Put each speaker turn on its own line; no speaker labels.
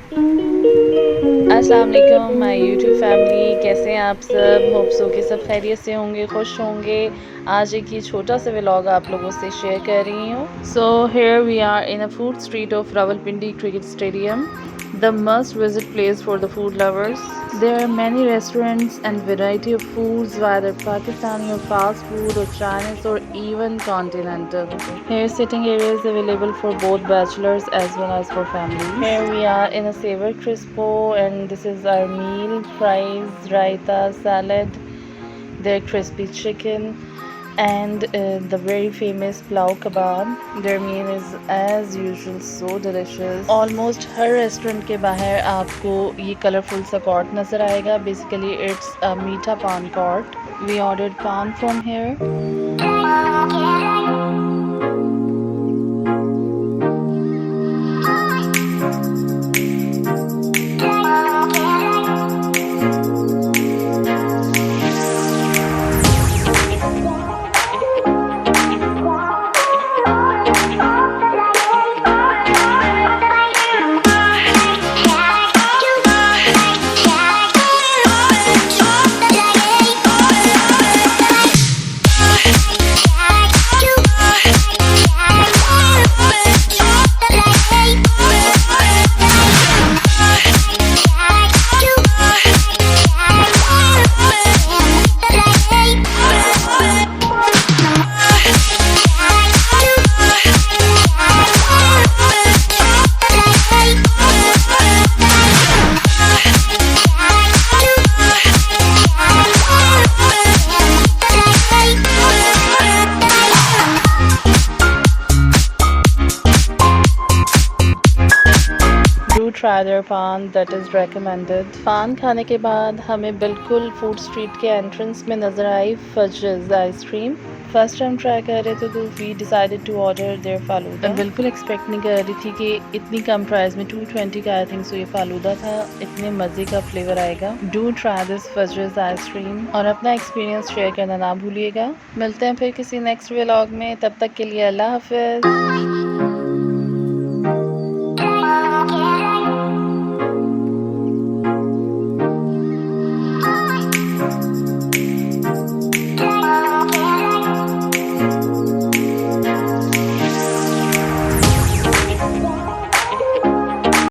अस्सलाम वालेकुम my YouTube family, कैसे हैं आप सब। होप सो कि सब खैरियत से होंगे, खुश होंगे। आज एक ये छोटा सा व्लॉग आप लोगों से शेयर कर रही हूँ। So here we are in a food street of Rawalpindi cricket stadium, the must visit place for the food lovers. There are many restaurants and variety of foods, whether Pakistani or fast food or Chinese or even continental. Here sitting area is available for both bachelors as well as for family. Here we are in a Savor Crispo and this is our meal: fries, raita, salad, their crispy chicken and the very famous plau kebab. Their meal is as usual so delicious. Almost her restaurant के बाहर आपको ये colourful सा court नज़र आएगा. Basically it's a मीठा पान court. We ordered pan from here. Try their pan, that is recommended. पान खाने के बाद हमें बिल्कुल फूड स्ट्रीट के एंट्रेंस में नज़र आई फजज़ आइसक्रीम. फर्स्ट टाइम ट्राई कर रहे थे तो we decided to order their falooda. बिल्कुल एक्सपेक्ट नहीं कर रही थी कि इतनी कम प्राइस में 220 का आई थिंक सो ये फालूदा था. इतने मज़े का फ्लेवर आएगा. डू ट्राई दिस फजज़ आइसक्रीम और अपना एक्सपीरियंस शेयर करना ना भूलिएगा. मिलते हैं फिर किसी नेक्स्ट व्लॉग में. तब तक के लिए अल्लाह हाफिज़.